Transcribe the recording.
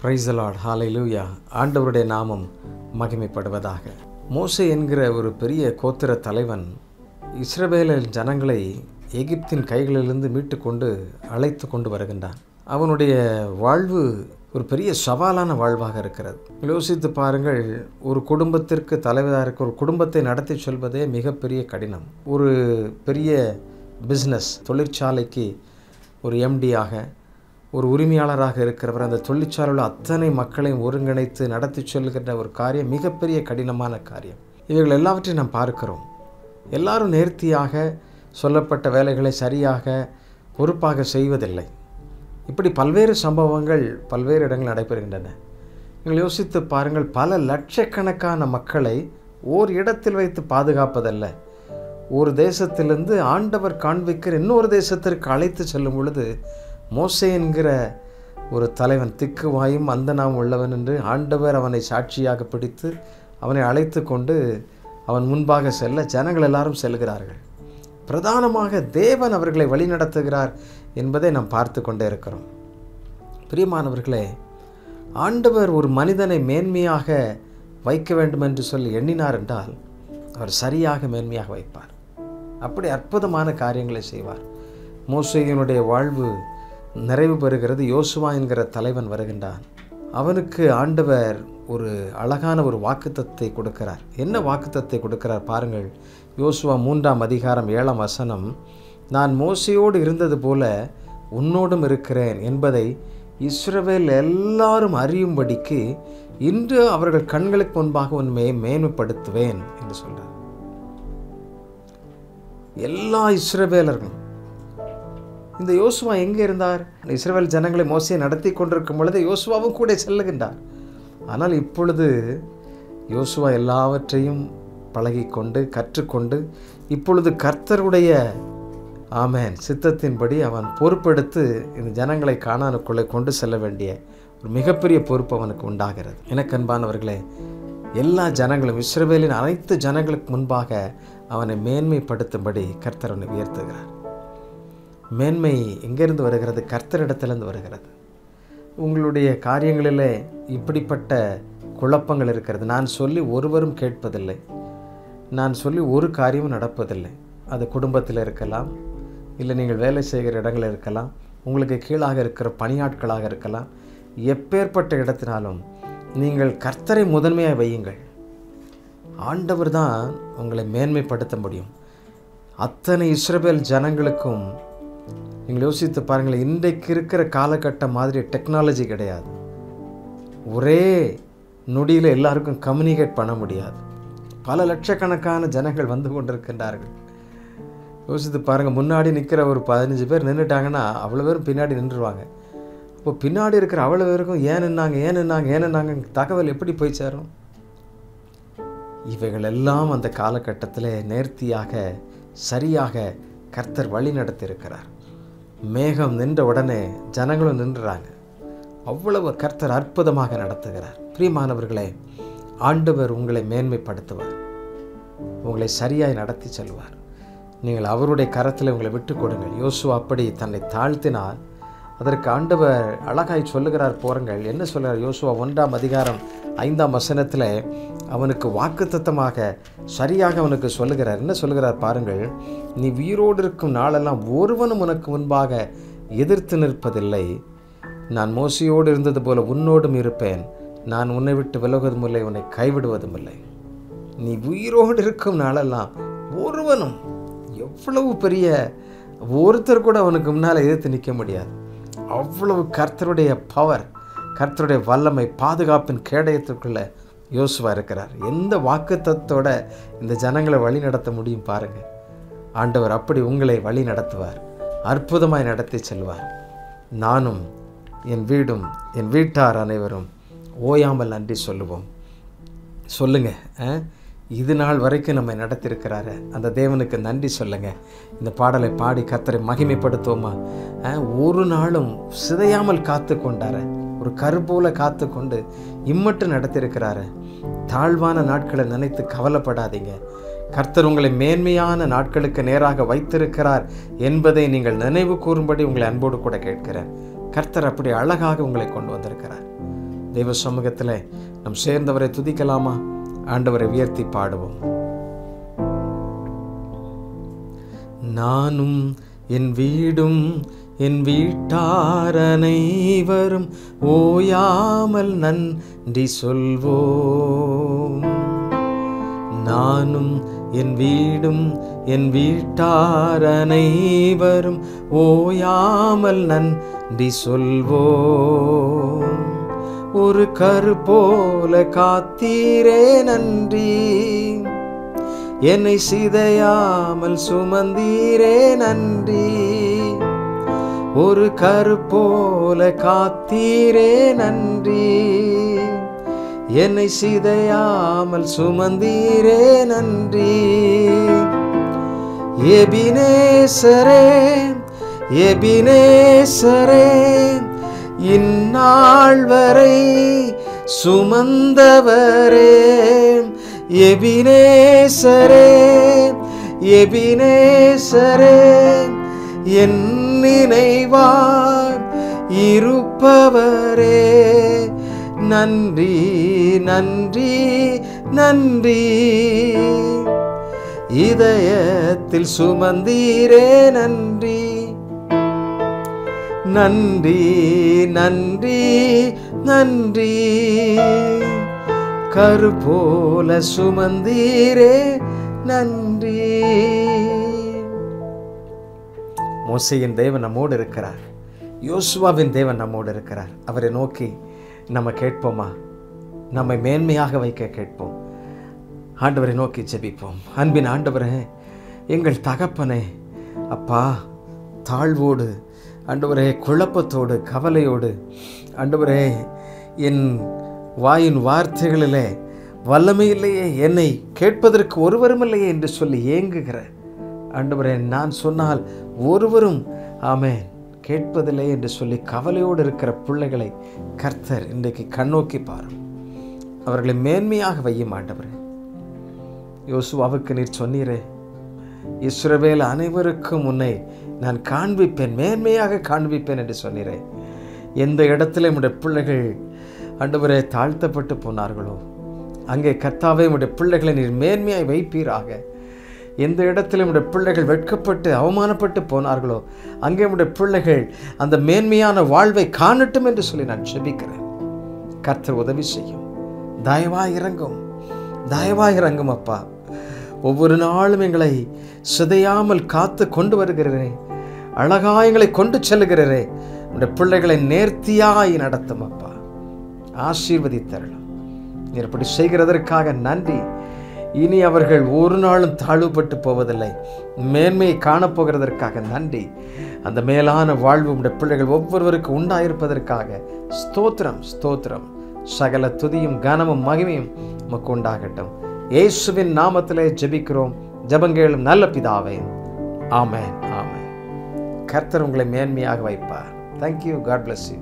Praise the Lord, ஹல்லேலூயா. ஆண்டவருடைய நாமம் மகிமைப்படுவதாக. மோசே என்கிற ஒரு பெரிய கோத்திர தலைவன் இஸ்ரவேலின் ஜனங்களை எகிப்தின் கைகளிலிருந்து மீட்டு கொண்டு அழைத்து கொண்டு வருகின்றான். அவனுடைய வாழ்வு ஒரு பெரிய சவாலான வாழ்வாக இருக்கிறது. யோசித்து பாருங்கள், ஒரு குடும்பத்திற்கு தலைவராக இருக்க ஒரு குடும்பத்தை நடத்தி செல்வதே மிகப்பெரிய கடினம். ஒரு பெரிய பிஸ்னஸ் தொழிற்சாலைக்கு ஒரு எம்டியாக ஒரு உரிமையாளராக இருக்கிறவர் அந்த தொழிற்சாலையில் அத்தனை மக்களையும் ஒருங்கிணைத்து நடத்தி செல்கின்ற ஒரு காரியம் மிகப்பெரிய கடினமான காரியம். இவைகள் எல்லாவற்றையும் நாம் பார்க்கிறோம். எல்லாரும் நேர்த்தியாக சொல்லப்பட்ட வேலைகளை சரியாக பொறுப்பாக செய்வதில்லை. இப்படி பல்வேறு சம்பவங்கள் பல்வேறு இடங்கள் நடைபெறுகின்றன. நீங்கள் யோசித்து பாருங்கள், பல லட்சக்கணக்கான மக்களை ஓர் இடத்தில் வைத்து பாதுகாப்பதல்ல, ஒரு தேசத்திலிருந்து ஆண்டவர் காண்பிக்கிற இன்னொரு தேசத்திற்கு அழைத்து செல்லும் பொழுது மோசே என்கிற ஒரு தலைவன் திக்குவாயும் அந்தனாம் உள்ளவன் என்று ஆண்டவர் அவனை சாட்சியாக பிடித்து அவனை அழைத்து கொண்டு அவன் முன்பாக செல்ல ஜனங்கள் எல்லாரும் செல்கிறார்கள். பிரதானமாக தேவன் அவர்களை வழிநடத்துகிறார் என்பதை நாம் பார்த்து கொண்டே இருக்கிறோம். பிரியமானவர்களே, ஆண்டவர் ஒரு மனிதனை மேன்மையாக வைக்க வேண்டும் என்று சொல்லி எண்ணினார் என்றால் அவர் சரியாக மேன்மையாக வைப்பார். அப்படி அற்புதமான காரியங்களை செய்வார். மோசேயினுடைய வாழ்வு நிறைவு பெறுகிறது. யோசுவா என்கிற தலைவன் வருகின்றான். அவனுக்கு ஆண்டவர் ஒரு அழகான ஒரு வாக்குத்தத்தை கொடுக்கிறார். என்ன வாக்குத்தத்தை கொடுக்கிறார் பாருங்கள். யோசுவா 3ஆம் அதிகாரம் 7ஆம் வசனம், நான் மோசேயோடு இருந்தது போல உன்னோடும் இருக்கிறேன் என்பதை இஸ்ரவேல் எல்லாரும் அறியும்படிக்கு இன்று அவர்கள் கண்களுக்கு முன்பாக உன்னை மேன்மைப்படுத்துவேன் என்று சொல்றார். எல்லா இஸ்ரவேலர்களும். இந்த யோசுவா எங்கே இருந்தார்? இஸ்ரவேல் ஜனங்களை மோசே நடத்தி கொண்டிருக்கும் பொழுது யோசுவாவும் கூட செல்லுகின்றார். ஆனால் இப்பொழுது யோசுவா எல்லாவற்றையும் பழகிக்கொண்டு கற்றுக்கொண்டு இப்பொழுது கர்த்தருடைய சித்தத்தின்படி அவன் பொறுப்பெடுத்து இந்த ஜனங்களை கானானுக்குள்ளே கொண்டு செல்ல வேண்டிய ஒரு மிகப்பெரிய பொறுப்பு அவனுக்கு உண்டாகிறது. எனக்கு அன்பானவர்களே, எல்லா ஜனங்களும் இஸ்ரவேலின் அனைத்து ஜனங்களுக்கு முன்பாக அவனை மேன்மைப்படுத்தும்படி கர்த்தர் அவனை உயர்த்துகிறார். மேன்மை எங்கேருந்து வருகிறது? கர்த்தரிடத்திலிருந்து வருகிறது. உங்களுடைய காரியங்களிலே இப்படிப்பட்ட குழப்பங்கள் இருக்கிறது. நான் சொல்லி ஒருவரும் கேட்பதில்லை, நான் சொல்லி ஒரு காரியமும் நடப்பதில்லை. அது குடும்பத்தில் இருக்கலாம், இல்லை நீங்கள் வேலை செய்கிற இடங்களில் இருக்கலாம், உங்களுக்கு கீழாக இருக்கிற பணியாட்களாக இருக்கலாம். எப்பேற்பட்ட இடத்தினாலும் நீங்கள் கர்த்தரை முதன்மையாக வையுங்கள். ஆண்டவர் தான் உங்களை மேன்மைப்படுத்த முடியும். அத்தனை இஸ்ரவேல் ஜனங்களுக்கும் நீங்கள் யோசித்து பாருங்கள், இன்றைக்கு இருக்கிற காலகட்டம் மாதிரி டெக்னாலஜி கிடையாது. ஒரே நொடியில் எல்லாருக்கும் கம்யூனிகேட் பண்ண முடியாது. பல லட்சக்கணக்கான ஜனங்கள் வந்து கொண்டிருக்கின்றார்கள். யோசித்து பாருங்கள், முன்னாடி நிற்கிற ஒரு 15 பேர் நின்றுட்டாங்கன்னா அவ்வளோ பேரும் பின்னாடி நின்றுருவாங்க. இப்போ பின்னாடி இருக்கிற அவ்வளோ பேருக்கும் ஏன் நின்னாங்க தகவல் எப்படி போய் சேரும்? இவைகள் எல்லாம் அந்த காலகட்டத்தில் நேர்த்தியாக சரியாக கர்த்தர் வழி நடத்தியிருக்கிறார். மேகம் நின்ற உடனே ஜனங்களும் நின்றுறாங்க. அவ்வளவு கர்த்தர் அற்புதமாக நடத்துகிறார். பிரியமானவர்களே, ஆண்டவர் உங்களை மேன்மைப்படுத்துவார், உங்களை சரியாய் நடத்தி செல்வார். நீங்கள் அவருடைய கரத்தில் உங்களை விட்டு கொடுங்கள். யோசுவா அப்படி தன்னை தாழ்த்தினால் அதற்கு ஆண்டவர் அழகாய் சொல்லுகிறார். போறங்கள் என்ன சொல்கிறார்? யோசுவா 1ஆம் அதிகாரம் 5ஆம் வசனத்தில் அவனுக்கு வாக்குத்தத்தமாக சரியாக அவனுக்கு சொல்லுகிறார். என்ன சொல்லுகிறார் பாருங்கள், நீ உயிரோடு இருக்கும் நாளெல்லாம் ஒருவனும் உனக்கு முன்பாக எதிர்த்து நிற்பதில்லை. நான் மோசையோடு இருந்தது போல உன்னோடும் இருப்பேன். நான் உன்னை விட்டு விலகுவதும் இல்லை, உன்னை கைவிடுவதும் இல்லை. நீ உயிரோடு இருக்கும் நாளெல்லாம் ஒருவனும், எவ்வளவு பெரிய ஒருத்தர் கூட அவனுக்கு முன்னால் எதிர்த்து நிற்க முடியாது. அவ்வளவு கர்த்தருடைய பவர், கர்த்தருடைய வல்லமை, பாதுகாப்பின் கேடயத்திற்குள்ள யோசுவா இருக்கிறார். எந்த வாக்குத்தத்தோட இந்த ஜனங்களை வழி நடத்த முடியும் பாருங்கள். ஆண்டவர் அப்படி உங்களை வழி நடத்துவார், அற்புதமாய் நடத்தி செல்வார். நானும் என் வீடும் என் வீட்டார் அனைவரும் ஓயாமல் நன்றி சொல்லுவோம். சொல்லுங்க, இது நாள் வரைக்கும் நம்ம நடத்திருக்கிறாரு அந்த தேவனுக்கு நன்றி சொல்லுங்க. இந்த பாடலை பாடி கர்த்தரை மகிமைப்படுத்துவோமா? ஒரு நாளும் சிதையாமல் காத்து கொண்டார, ஒரு கருப்போல காத்து கொண்டு இம்மட்டும் நடத்திருக்கிறாரு. தாழ்வான நாட்களை நினைத்து கவலைப்படாதீங்க. கர்த்தர் உங்களை மேன்மையான நாட்களுக்கு நேராக வைத்திருக்கிறார் என்பதை நீங்கள் நினைவு கூறும்படி உங்களை அன்போடு கூட கேட்கிறேன். கர்த்தர் அப்படி அழகாக உங்களை கொண்டு வந்திருக்கிறார். தெய்வ சமூகத்தில் நம் சேர்ந்தவரை துதிக்கலாமா? ஆண்டவரை உயர்த்தி பாடுவோம். நானும் என் வீடும் என் வீட்டார் அனைவரும் ஓயாமல் நன்றி சொல்வோம். நானும் என் வீடும் என் வீட்டார் அனைவரும் ஓயாமல் நன்றி சொல்வோம். ஒரு கரு போல காத்தீரே நன்றி, என்னை சிதையாமல் சுமந்தீரே நன்றி. ஒரு கரு போல காத்தீரே நன்றி, என்னை சிதையாமல் சுமந்தீரே நன்றி. எபினேசரே எபினேசரே, இந்நாள் வரை சுமந்தவரே. எபினேசரே எபினேசரே, என் நினைவாய் இருப்பவரே. நன்றி நன்றி நன்றி, இதயத்தில் சுமந்தீரே நன்றி. நன்றி நன்றி நன்றி, கரு போல சுமந்தீரே நன்றி. மோசேயின் தேவன் நம்மோடு இருக்கிறார், யோசுவாவின் தேவன் நம்மோடு இருக்கிறார். அவரை நோக்கி நம்ம கேட்போமா? நம்மை மேன்மையாக வைக்க கேட்போம். ஆண்டவரை நோக்கி ஜெபிப்போம். அன்பின் ஆண்டவரே, எங்கள் தகப்பனே, அப்பா, தாழ்வோடு ஆண்டவரே, குழப்பத்தோடு கவலையோடு ஆண்டவரே, என் வாயின் வார்த்தைகளிலே வல்லமை இல்லையே, என்னை கேட்பதற்கு ஒருவரும் இல்லையே என்று சொல்லி ஏங்குகிற ஆண்டவரே, நான் சொன்னால் ஒருவரும் ஆமென் கேட்பதில்லை என்று சொல்லி கவலையோடு இருக்கிற பிள்ளைகளை கர்த்தர் இன்றைக்கு கண்ணோக்கி பாரும். அவர்களை மேன்மையாக வையும் ஆண்டவரே. யோசுவாவுக்கு நீர் சொன்னீரே, இஸ்ரவேல் அனைவருக்கும் உன்னை நான் காண்பிப்பேன், மேன்மையாக காண்பிப்பேன் என்று சொன்னீரே. எந்த இடத்துல உடைய பிள்ளைகள் ஆண்டவரே தாழ்த்தப்பட்டு போனார்களோ, அங்கே கர்த்தாவே உடைய பிள்ளைகளை நீர் மேன்மையாய் வைப்பீராக. எந்த இடத்துல உடைய பிள்ளைகள் வெட்கப்பட்டு அவமானப்பட்டு போனார்களோ, அங்கே உடைய பிள்ளைகள் அந்த மேன்மையான வாழ்வை காணட்டும் என்று சொல்லி நான் ஜெபிக்கிறேன். கர்த்தர் உதவி செய்யும். தயவாய் இறங்கும், தயவாய் இறங்கும் அப்பா. ஒவ்வொரு நாளும் எங்களை சிதையாமல் காத்து கொண்டு வருகிறேன், அழகாய் எங்களை கொண்டு செல்லுகிறேன். உடைய பிள்ளைகளை நேர்த்தியாய் நடத்தும் அப்பா. ஆசீர்வதித்தரலாம். நீர் இப்படி செய்கிறதற்காக நன்றி. இனி அவர்கள் ஒரு நாளும் தாழ்வுபட்டு போவதில்லை, மேன்மையை காணப்போகிறதற்காக நன்றி. அந்த மேலான வாழ்வு உடைய பிள்ளைகள் ஒவ்வொருவருக்கும் உண்டாயிருப்பதற்காக ஸ்தோத்திரம் ஸ்தோத்திரம். சகல துதியும் கனமும் மகிமையும் உமக்கு உண்டாகட்டும். இயேசுவின் நாமத்திலே ஜெபிக்கிறோம், ஜெபங்கேளும் நல்ல பிதாவே. ஆமென் ஆமென். கர்த்தர் உங்களை மேன்மையாக வைப்பார். தேங்க்யூ. God bless you.